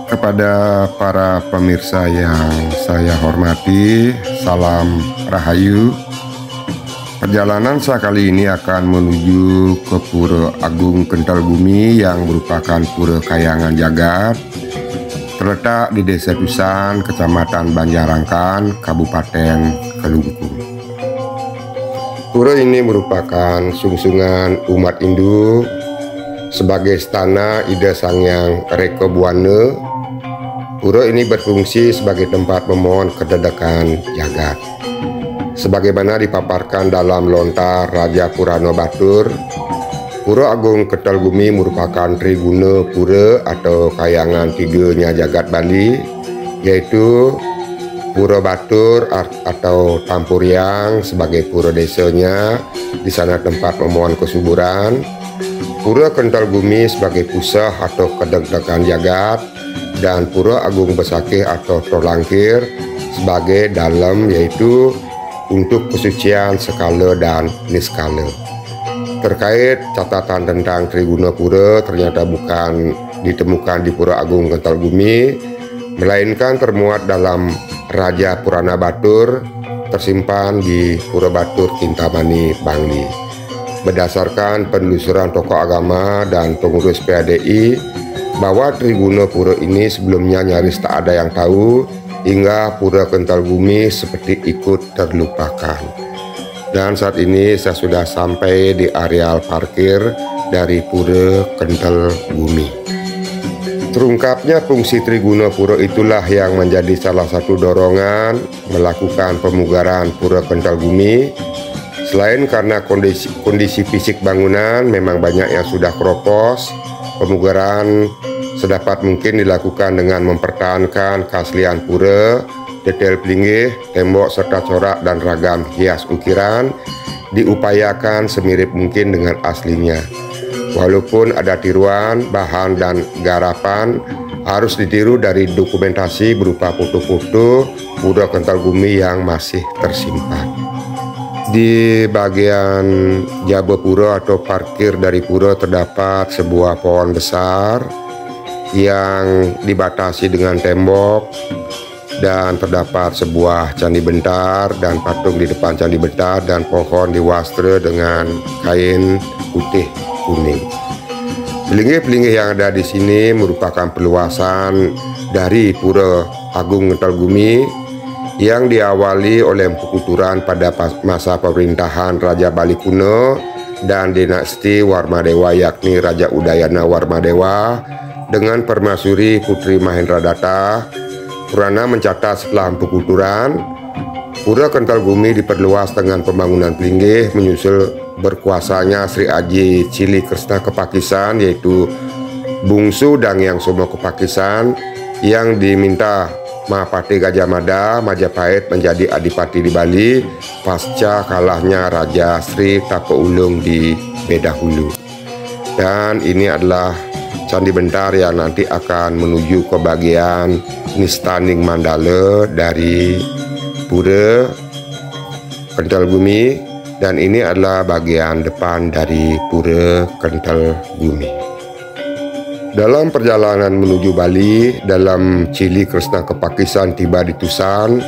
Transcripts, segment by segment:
Kepada para pemirsa yang saya hormati, salam Rahayu. Perjalanan saya kali ini akan menuju ke Pura Agung Kental Bumi yang merupakan pura kayangan jagat, terletak di Desa Tusan, Kecamatan Banjarangkan, Kabupaten Kelungkung. Pura ini merupakan sungsungan umat Hindu sebagai stana Ida Sangyang Reka Buwana. Pura ini berfungsi sebagai tempat memohon kededakan jagat. Sebagaimana dipaparkan dalam lontar Raja Purana Batur, Pura Agung Kental Bumi merupakan triguna pura atau kayangan tiganya jagat Bali, yaitu Pura Batur atau Tampuriang sebagai pura desanya, di sana tempat memohon kesuburan. Pura Kental Bumi sebagai pusah atau kededakan jagat, dan Pura Agung Besakih atau Tolangkir sebagai dalam, yaitu untuk kesucian skala dan niskala. Terkait catatan tentang Triguna Pura ternyata bukan ditemukan di Pura Agung Kental Bumi, melainkan termuat dalam Raja Purana Batur, tersimpan di Pura Batur Kintamani, Bangli. Berdasarkan penelusuran tokoh agama dan pengurus PADI, bahwa Triguna Pura ini sebelumnya nyaris tak ada yang tahu, hingga Pura Kental Bumi seperti ikut terlupakan. Dan saat ini saya sudah sampai di areal parkir dari Pura Kental Bumi. Terungkapnya fungsi Triguna Pura itulah yang menjadi salah satu dorongan melakukan pemugaran Pura Kental Bumi. Selain karena kondisi fisik bangunan memang banyak yang sudah keropos, pemugaran sedapat mungkin dilakukan dengan mempertahankan keaslian pura, detail pelinggih, tembok serta corak dan ragam hias ukiran diupayakan semirip mungkin dengan aslinya. Walaupun ada tiruan, bahan dan garapan harus ditiru dari dokumentasi berupa foto-foto Pura Kental Bumi yang masih tersimpan. Di bagian jaba pura atau parkir dari pura terdapat sebuah pohon besar yang dibatasi dengan tembok, dan terdapat sebuah candi bentar dan patung di depan candi bentar, dan pohon diwastra dengan kain putih kuning. Pelinggih-pelinggih yang ada di sini merupakan perluasan dari Pura Agung Kental Bumi yang diawali oleh Empu Kuturan pada masa pemerintahan Raja Bali kuno dan dinasti Warmadewa, yakni Raja Udayana Warmadewa dengan permaisuri Putri Mahendradatta. Purana mencatat setelah Empu Kuturan, Pura Kental Bumi diperluas dengan pembangunan pelinggih menyusul berkuasanya Sri Aji Cili Kresna Kepakisan, yaitu bungsu Dangyang Somo Kepakisan, yang diminta Mahapati Gajah Mada Majapahit menjadi adipati di Bali pasca kalahnya Raja Sri Tapaulung di Bedahulu. Dan ini adalah candi bentar yang nanti akan menuju ke bagian Nistaning Mandala dari Pura Kental Bumi, dan ini adalah bagian depan dari Pura Kental Bumi. Dalam perjalanan menuju Bali, dalam Cili Kresna Kepakisan tiba di Tusan.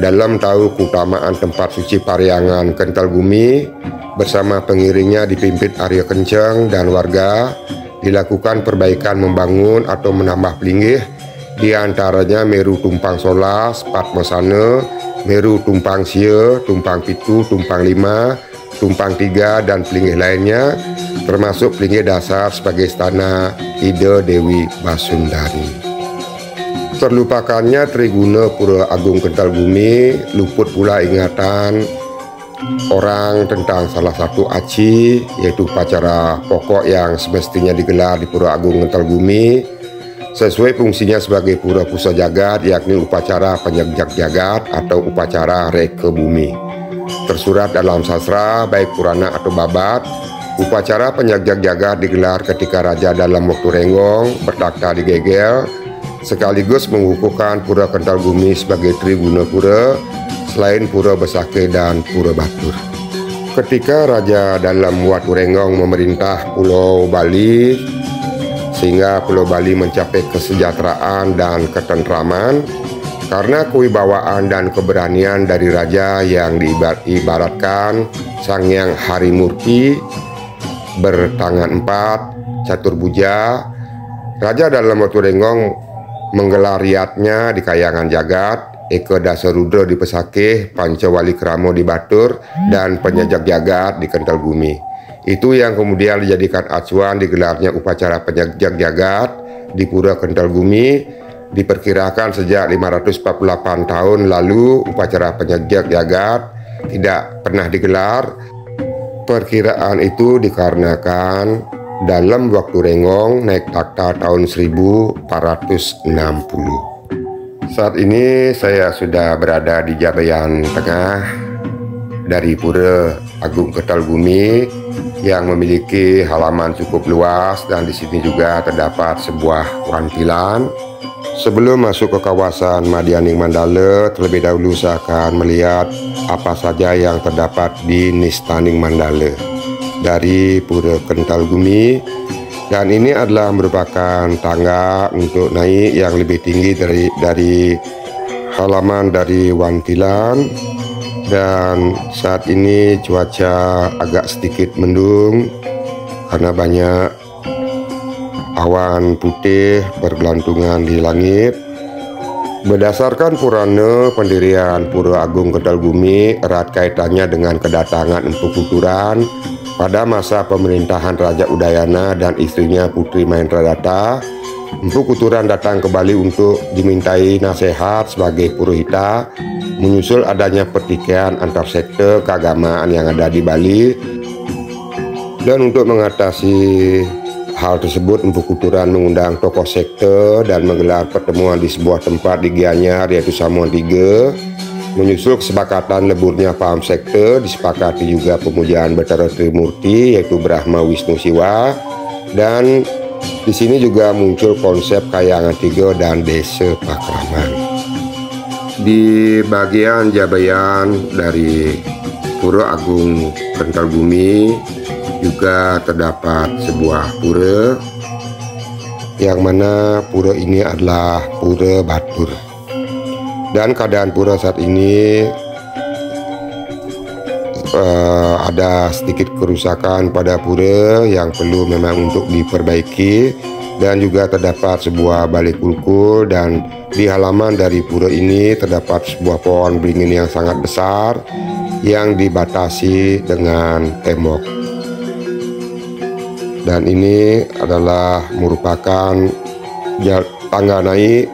Dalam tahu keutamaan tempat suci Pariangan Kental Bumi, bersama pengiringnya dipimpin Arya Kenceng dan warga, dilakukan perbaikan membangun atau menambah pelinggih, di antaranya Meru Tumpang Solas, Padmasana, Meru Tumpang Sia, Tumpang Pitu, Tumpang Lima, Tumpang Tiga, dan pelinggih lainnya, termasuk pelinggih dasar sebagai istana Ida Dewi Basundari. Terlupakannya Triguna Pura Agung Kental Bumi, luput pula ingatan orang tentang salah satu aci, yaitu upacara pokok yang semestinya digelar di Pura Agung Kental Bumi sesuai fungsinya sebagai pura pusat jagat, yakni upacara penyegjak jagat atau upacara reka bumi. Tersurat dalam sastra baik Purana atau Babat, upacara penyegjak jagat digelar ketika raja dalam waktu renggong bertakhta di Gegel, sekaligus mengukuhkan Pura Kental Bumi sebagai Triguna Pura selain Pura Besakih dan Pura Batur. Ketika Raja dalam waktu renggong memerintah Pulau Bali, sehingga Pulau Bali mencapai kesejahteraan dan ketentraman karena kewibawaan dan keberanian dari raja yang diibaratkan Sang Hyang Harimurti bertangan 4, catur buja. Raja dalam Watu Renggong menggelar riatnya di Kayangan Jagat, Eka Dasarudra di Pesakih, Pancawali Kramo di Batur, dan Penyajak Jagat di Kental Bumi. Itu yang kemudian dijadikan acuan digelarnya upacara Penyajak Jagat di Pura Kental Bumi. Diperkirakan sejak 548 tahun lalu upacara Penyajak Jagat tidak pernah digelar. Perkiraan itu dikarenakan dalam Waktu Renggong naik takhta tahun 1460. Saat ini saya sudah berada di Jabayan Tengah dari Pura Agung Kental Bumi yang memiliki halaman cukup luas, dan di sini juga terdapat sebuah wantilan. Sebelum masuk ke kawasan Madianing Mandala, terlebih dahulu saya akan melihat apa saja yang terdapat di Nistaning Mandala dari Pura Kental Bumi. Dan ini adalah merupakan tangga untuk naik yang lebih tinggi dari halaman dari wantilan. Dan saat ini cuaca agak sedikit mendung karena banyak awan putih bergelantungan di langit. Berdasarkan Purana pendirian Pura Agung Kental Bumi erat kaitannya dengan kedatangan Empu Kuturan pada masa pemerintahan Raja Udayana dan istrinya Putri Mahendradatta. Empu Kuturan datang ke Bali untuk dimintai nasihat sebagai purohita menyusul adanya pertikaian antar sekte keagamaan yang ada di Bali. Dan untuk mengatasi hal tersebut, Empu Kuturan mengundang tokoh sekte dan menggelar pertemuan di sebuah tempat di Gianyar, yaitu Samuan 3. Menyusul kesepakatan leburnya paham sekte, disepakati juga pemujaan Bathara Trimurti, yaitu Brahma, Wisnu, Siwa. Dan di sini juga muncul konsep Kayangan 3 dan Desa Pakraman. Di bagian Jabayan dari Pura Agung Kental Bumi juga terdapat sebuah pura, yang mana pura ini adalah Pura Batur. Dan keadaan pura saat ini ada sedikit kerusakan pada pura yang perlu memang untuk diperbaiki. Dan juga terdapat sebuah balai kulkul, dan di halaman dari pura ini terdapat sebuah pohon beringin yang sangat besar yang dibatasi dengan tembok. Dan ini adalah merupakan tangga naik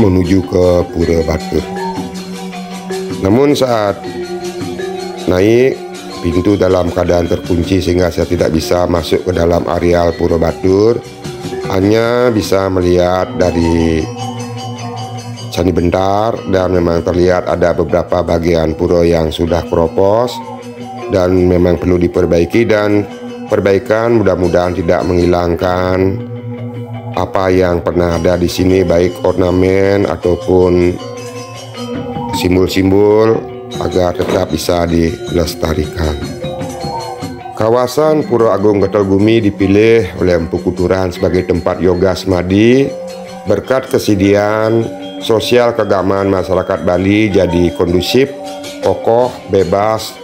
menuju ke Pura Batur. Namun saat naik, pintu dalam keadaan terkunci sehingga saya tidak bisa masuk ke dalam areal Pura Batur. Hanya bisa melihat dari Candi Bentar, dan memang terlihat ada beberapa bagian pura yang sudah keropos dan memang perlu diperbaiki. Dan perbaikan mudah-mudahan tidak menghilangkan apa yang pernah ada di sini, baik ornamen ataupun simbol-simbol, agar tetap bisa dilestarikan. Kawasan Pura Agung Kental Bumi dipilih oleh Empu Kuturan sebagai tempat yoga semadi berkat kesediaan sosial keagamaan masyarakat Bali jadi kondusif, kokoh, bebas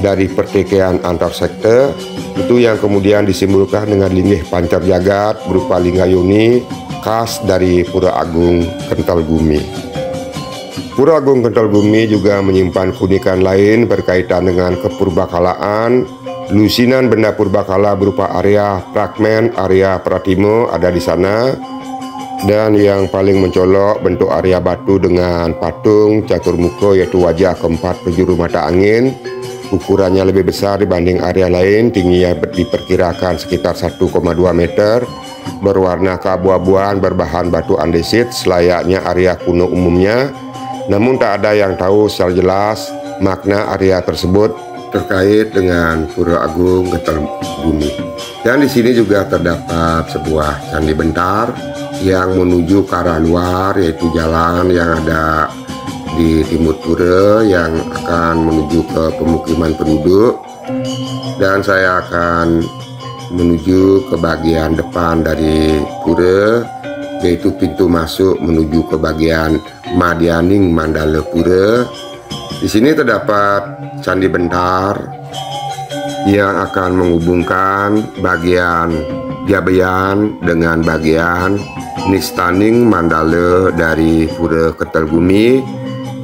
dari pertikaian antar sekte. Itu yang kemudian disimbolkan dengan linggih pancar jagat berupa lingga yoni khas dari Pura Agung Kental Bumi. Pura Agung Kental Bumi juga menyimpan keunikan lain berkaitan dengan kepurbakalaan. Lusinan benda purbakala berupa area fragmen, area pratimo ada di sana. Dan yang paling mencolok bentuk area batu dengan patung catur muka, yaitu wajah keempat penjuru mata angin. Ukurannya lebih besar dibanding area lain, tingginya diperkirakan sekitar 1,2 meter. Berwarna keabu-abuan berbahan batu andesit selayaknya area kuno umumnya. Namun tak ada yang tahu secara jelas makna area tersebut terkait dengan Pura Agung Kental Bumi. Dan di sini juga terdapat sebuah candi bentar yang menuju ke arah luar, yaitu jalan yang ada di timur pura yang akan menuju ke pemukiman penduduk. Dan saya akan menuju ke bagian depan dari pura, yaitu pintu masuk menuju ke bagian Madyaning Mandala Pura. Di sini terdapat Candi Bentar yang akan menghubungkan bagian Jabayan dengan bagian Nistaning Mandala dari Pura Ketelbumi.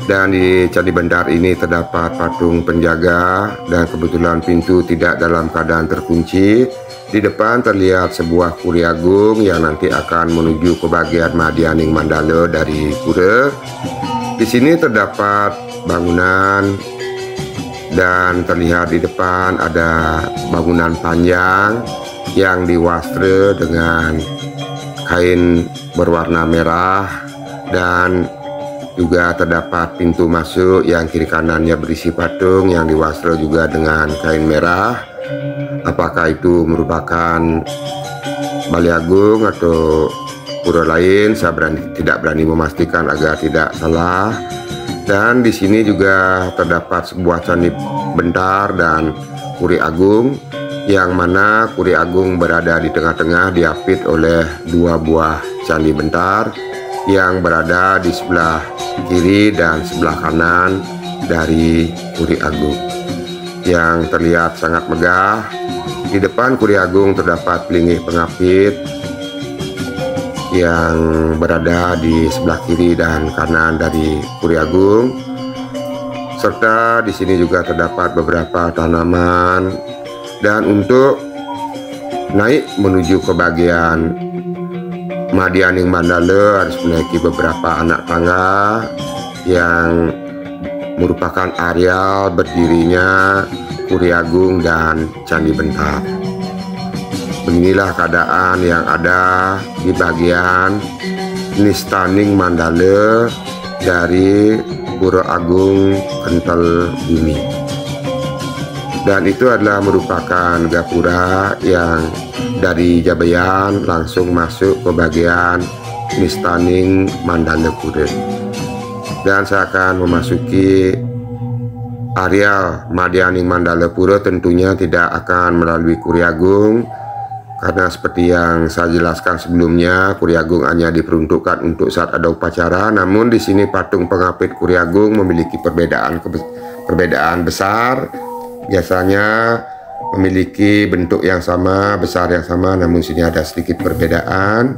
Dan di Candi Bentar ini terdapat patung penjaga dan kebetulan pintu tidak dalam keadaan terkunci. Di depan terlihat sebuah Puri Agung yang nanti akan menuju ke bagian Madyaning Mandala dari pura. Di sini terdapat bangunan dan terlihat di depan ada bangunan panjang yang diwastra dengan kain berwarna merah, dan juga terdapat pintu masuk yang kiri kanannya berisi patung yang diwastra juga dengan kain merah. Apakah itu merupakan Balai Agung atau pura lain, saya tidak berani memastikan agar tidak salah. Dan di sini juga terdapat sebuah Candi Bentar dan Puri Agung, yang mana Puri Agung berada di tengah-tengah diapit oleh dua buah Candi Bentar yang berada di sebelah kiri dan sebelah kanan dari Puri Agung, yang terlihat sangat megah. Di depan Puri Agung terdapat pelinggih pengapit yang berada di sebelah kiri dan kanan dari Puri Agung, serta di sini juga terdapat beberapa tanaman. Dan untuk naik menuju ke bagian Madyaning Mandala harus menaiki beberapa anak tangga yang merupakan areal berdirinya Puri Agung dan Candi Bentar. Beginilah keadaan yang ada di bagian Nistaning Mandala dari Pura Agung Kental Bumi. Dan itu adalah merupakan gapura yang dari Jabayan langsung masuk ke bagian Nistaning Mandala Pura. Dan saya akan memasuki area Madyaning Mandala Pura. Tentunya tidak akan melalui Puri Agung, karena seperti yang saya jelaskan sebelumnya, Puri Agung hanya diperuntukkan untuk saat ada upacara. Namun di sini patung pengapit Puri Agung memiliki perbedaan besar. Biasanya memiliki bentuk yang sama, besar yang sama, namun sini ada sedikit perbedaan.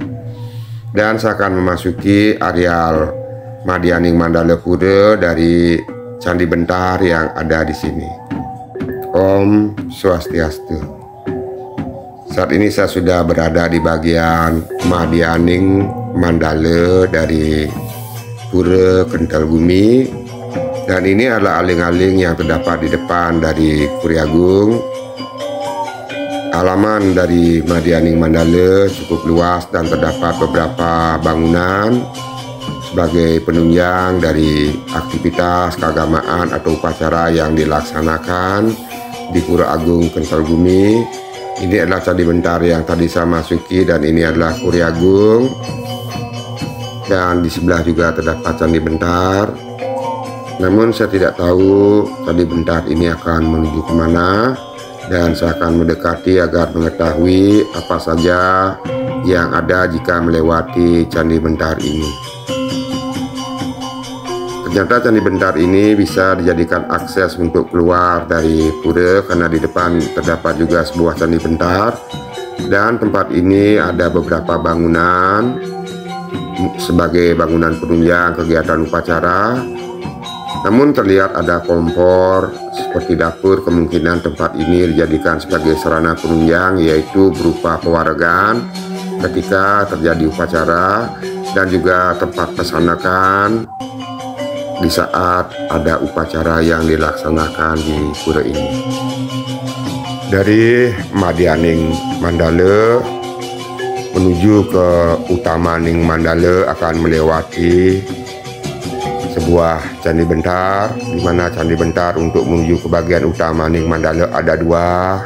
Dan saya akan memasuki areal Madyaning Mandala Pura dari Candi Bentar yang ada di sini. Om Swastiastu. Saat ini saya sudah berada di bagian Madyaning Mandala dari Pura Kental Bumi. Dan ini adalah aling-aling yang terdapat di depan dari Puri Agung. Halaman dari Madyaning Mandala cukup luas dan terdapat beberapa bangunan sebagai penunjang dari aktivitas keagamaan atau upacara yang dilaksanakan di Pura Agung Kental Bumi. Ini adalah Candi Bentar yang tadi saya masuki, dan ini adalah Puri Agung. Dan di sebelah juga terdapat Candi Bentar. Namun saya tidak tahu Candi Bentar ini akan menuju kemana, dan saya akan mendekati agar mengetahui apa saja yang ada jika melewati Candi Bentar ini. Ternyata Candi Bentar ini bisa dijadikan akses untuk keluar dari pura, karena di depan terdapat juga sebuah Candi Bentar, dan tempat ini ada beberapa bangunan sebagai bangunan penunjang kegiatan upacara. Namun terlihat ada kompor seperti dapur. Kemungkinan tempat ini dijadikan sebagai sarana penunjang, yaitu berupa pewaregan ketika terjadi upacara, dan juga tempat pesanakan di saat ada upacara yang dilaksanakan di pura ini. Dari Madyaning Mandala menuju ke Utamaning Mandala akan melewati sebuah Candi Bentar, di mana Candi Bentar untuk menuju ke bagian Utamaning Mandala ada dua,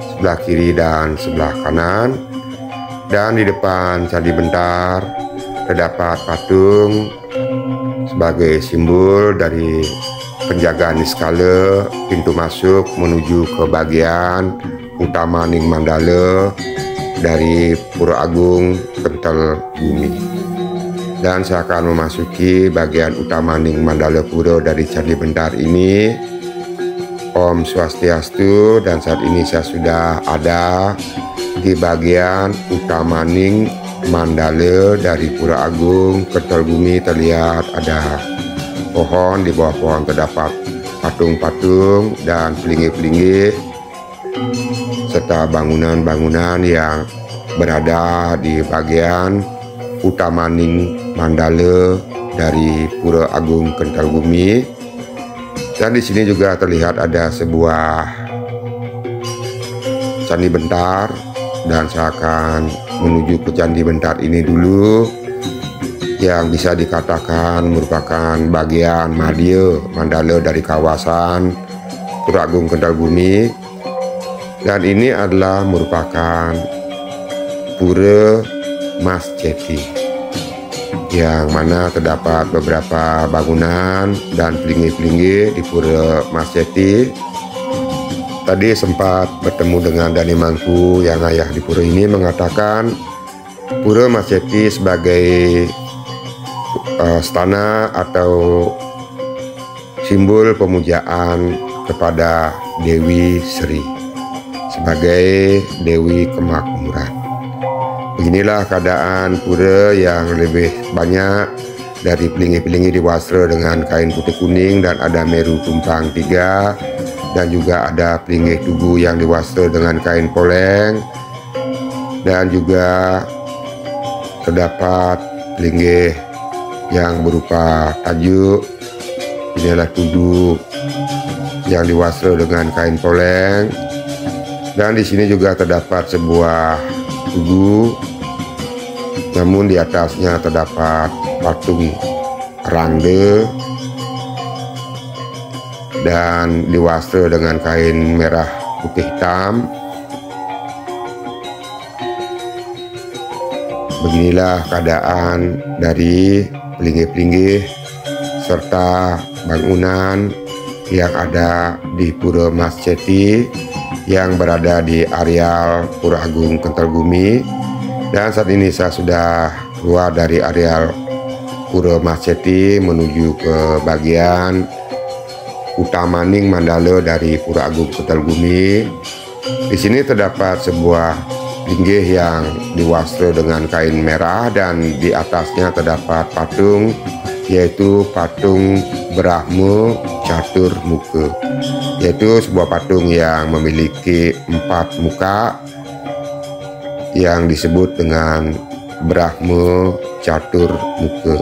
sebelah kiri dan sebelah kanan. Dan di depan Candi Bentar terdapat patung sebagai simbol dari penjaga niskala pintu masuk menuju ke bagian Utamaning Mandala dari Pura Agung Kental Bumi. Dan saya akan memasuki bagian Utamaning Mandala Pura dari Candi Bentar ini. Om Swastiastu, dan saat ini saya sudah ada di bagian Utamaning Mandala dari Pura Agung Kental Bumi. Terlihat ada pohon, di bawah pohon terdapat patung-patung dan pelinggih-pelinggih serta bangunan-bangunan yang berada di bagian Utamaning Mandala dari Pura Agung Kental Bumi. Dan di sini juga terlihat ada sebuah Candi Bentar, dan saya akan menuju ke Candi Bentar ini dulu, yang bisa dikatakan merupakan bagian Madya Mandala dari kawasan Pura Agung Kental Bumi. Dan ini adalah merupakan Pura Mas Ceti, yang mana terdapat beberapa bangunan dan pelinggih-pelinggih di Pura Mas Ceti. Tadi sempat bertemu dengan Dani Mangku yang ayah di pura ini, mengatakan Pura Mas Ceti sebagai stana atau simbol pemujaan kepada Dewi Sri sebagai Dewi Kemakmuran. Beginilah keadaan pura yang lebih banyak dari pelinggih-pelinggih diwastra dengan kain putih kuning, dan ada meru tumpang 3, dan juga ada pelinggih tugu yang diwastra dengan kain poleng, dan juga terdapat pelinggih yang berupa tajuk. Inilah tugu yang diwastra dengan kain poleng, dan di sini juga terdapat sebuah tugu, namun di atasnya terdapat patung rande dan diwastra dengan kain merah putih hitam. Beginilah keadaan dari pelinggih-pelinggih serta bangunan yang ada di Pura Mas Ceti yang berada di areal Pura Agung Kental Bumi. Dan saat ini saya sudah keluar dari areal Pura Mas Ceti menuju ke bagian Utamaning Mandala dari Pura Agung Kental Bumi. Di sini terdapat sebuah pelinggih yang diwastra dengan kain merah, dan di atasnya terdapat patung, yaitu patung Brahma Catur Muka, yaitu sebuah patung yang memiliki 4 muka yang disebut dengan Brahma Catur Muka.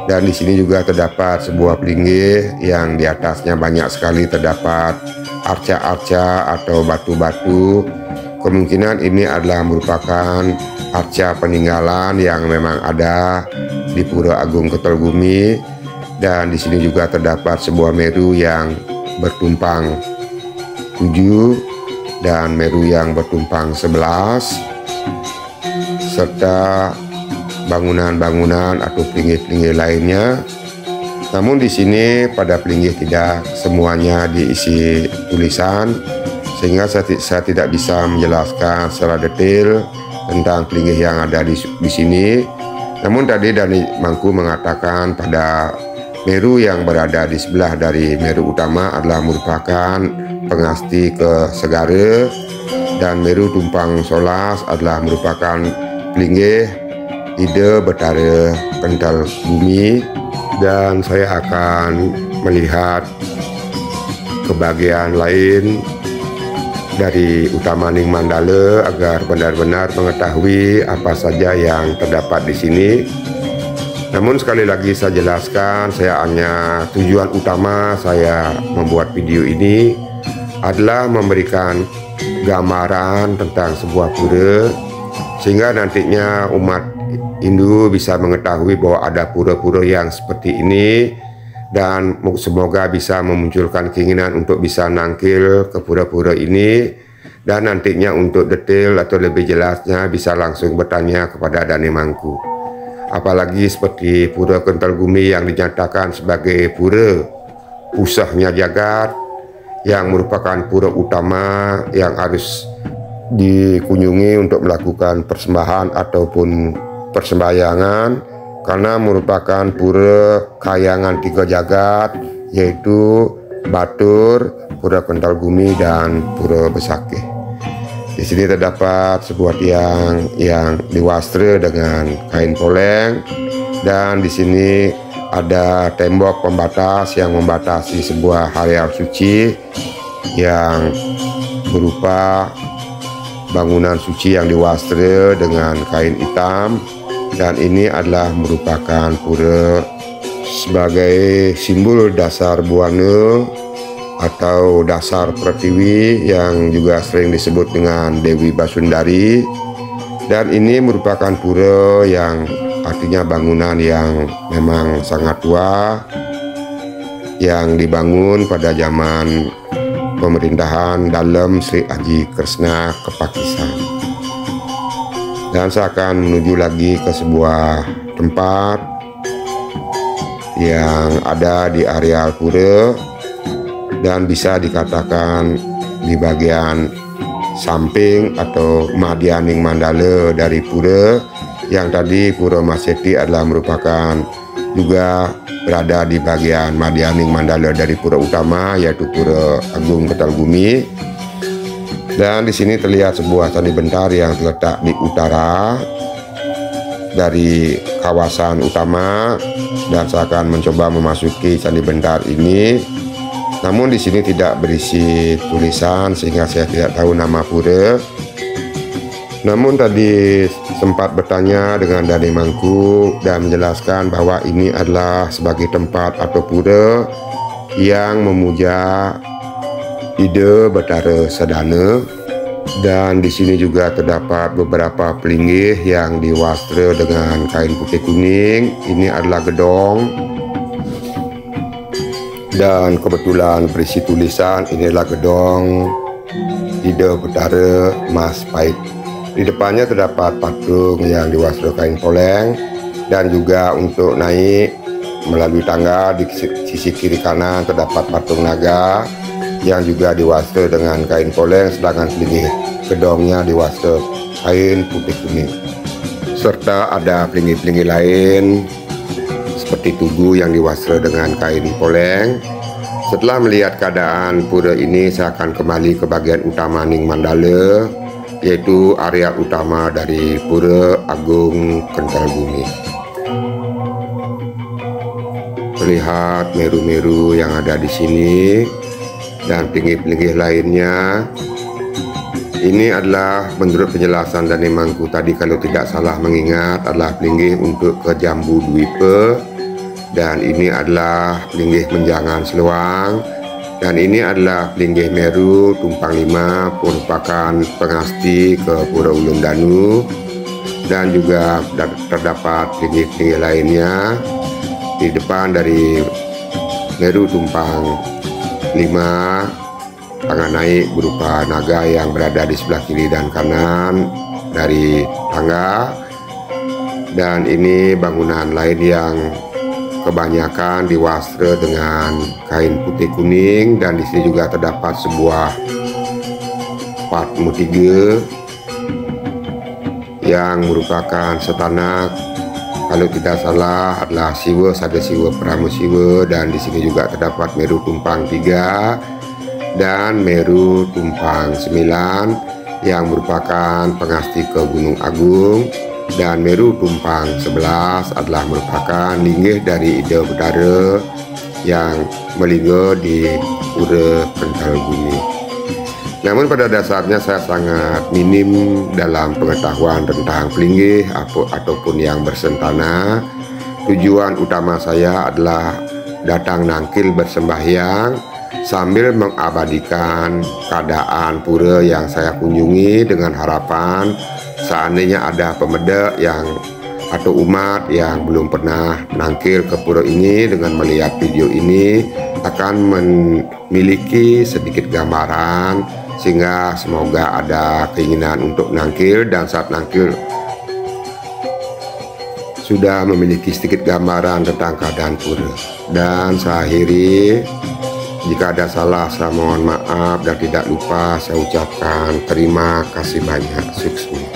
Dan di sini juga terdapat sebuah pelinggih yang di atasnya banyak sekali terdapat arca-arca atau batu-batu. Kemungkinan ini adalah merupakan arca peninggalan yang memang ada di Pura Agung Kental Bumi. Dan di sini juga terdapat sebuah meru yang bertumpang 7 dan meru yang bertumpang 11, serta bangunan-bangunan atau pelinggih-pelinggih lainnya. Namun di sini pada pelinggih tidak semuanya diisi tulisan, sehingga saya tidak bisa menjelaskan secara detail tentang pelinggih yang ada di sini. Namun tadi Dani Mangku mengatakan pada meru yang berada di sebelah dari meru utama adalah merupakan pengasti ke Segara, dan meru tumpang 11 adalah merupakan pelinggih Ida Betara Kental Bumi. Dan saya akan melihat ke bagian lain dari Utamaning Mandala agar benar-benar mengetahui apa saja yang terdapat di sini. Namun sekali lagi saya jelaskan, saya hanya tujuan utama saya membuat video ini adalah memberikan gambaran tentang sebuah pura, sehingga nantinya umat Hindu bisa mengetahui bahwa ada pura-pura yang seperti ini, dan semoga bisa memunculkan keinginan untuk bisa nangkil ke pura-pura ini. Dan nantinya untuk detail atau lebih jelasnya bisa langsung bertanya kepada Dani Mangku. Apalagi seperti Pura Kental Bumi yang dinyatakan sebagai pura pusahnya jagat, yang merupakan pura utama yang harus dikunjungi untuk melakukan persembahan ataupun persembahyangan, karena merupakan pura kayangan tiga jagat, yaitu Batur, Pura Kental Bumi, dan Pura Besakih. Di sini terdapat sebuah tiang yang diwastra dengan kain poleng, dan di sini ada tembok pembatas yang membatasi sebuah area suci yang berupa bangunan suci yang diwastra dengan kain hitam, dan ini adalah merupakan pura sebagai simbol dasar buana atau dasar Pratiwi yang juga sering disebut dengan Dewi Basundari. Dan ini merupakan pura yang artinya bangunan yang memang sangat tua, yang dibangun pada zaman pemerintahan Dalem Sri Aji Kresna Kepakisan. Dan saya akan menuju lagi ke sebuah tempat yang ada di areal pura dan bisa dikatakan di bagian samping atau Madianing Mandala dari pura, yang tadi Pura Maseti adalah merupakan juga berada di bagian Madianing Mandala dari pura utama, yaitu Pura Agung Kental Bumi. Dan di sini terlihat sebuah candi bentar yang terletak di utara dari kawasan utama, dan saya akan mencoba memasuki candi bentar ini. Namun di sini tidak berisi tulisan sehingga saya tidak tahu nama pura. Namun tadi sempat bertanya dengan Dani Mangku dan menjelaskan bahwa ini adalah sebagai tempat atau pura yang memuja Ida Betara Sadana. Dan di sini juga terdapat beberapa pelinggih yang diwastra dengan kain putih kuning. Ini adalah gedong, dan kebetulan berisi tulisan ini adalah gedong Ida Betara Mas Pait. Di depannya terdapat patung yang diwastra kain poleng, dan juga untuk naik melalui tangga di sisi kiri kanan terdapat patung naga yang juga diwastra dengan kain poleng, sedangkan pelinggih gedongnya diwastra kain putih kuning. Serta ada pelinggih-pelinggih lain seperti tugu yang diwastra dengan kain poleng. Setelah melihat keadaan pura ini, saya akan kembali ke bagian utama Ning Mandala, yaitu area utama dari Pura Agung Kental Bumi. Terlihat meru-meru yang ada di sini dan pelinggih-pelinggih lainnya. Ini adalah menurut penjelasan Dani Mangku tadi, kalau tidak salah mengingat, adalah pelinggih untuk ke Jambu Dwipa, dan ini adalah pelinggih Menjangan Seluang, dan ini adalah pelinggih Meru Tumpang Lima, merupakan pengasti ke Pura Ulun Danu, dan juga terdapat pelinggih-pelinggih lainnya di depan dari Meru Tumpang Lima. Tangga naik berupa naga yang berada di sebelah kiri dan kanan dari tangga. Dan ini bangunan lain yang kebanyakan diwastra dengan kain putih kuning, dan di sini juga terdapat sebuah patmutiga yang merupakan setanak, kalau tidak salah adalah Siwa Sada Siwa Pramu Siwa. Dan di sini juga terdapat Meru Tumpang 3 dan Meru Tumpang 9 yang merupakan pengasti ke Gunung Agung, dan Meru Tumpang 11 adalah merupakan linggih dari Ida Betara yang melinggo di Pura Kental Bumi. Namun pada dasarnya saya sangat minim dalam pengetahuan tentang pelinggih ataupun yang bersentana. Tujuan utama saya adalah datang nangkil bersembahyang sambil mengabadikan keadaan pura yang saya kunjungi, dengan harapan seandainya ada pemuda yang atau umat yang belum pernah nangkil ke pura ini, dengan melihat video ini akan memiliki sedikit gambaran, sehingga semoga ada keinginan untuk nangkil, dan saat nangkil sudah memiliki sedikit gambaran tentang keadaan pura. Dan saya akhiri Jika ada salah, saya mohon maaf, dan tidak lupa saya ucapkan terima kasih banyak. Sukses.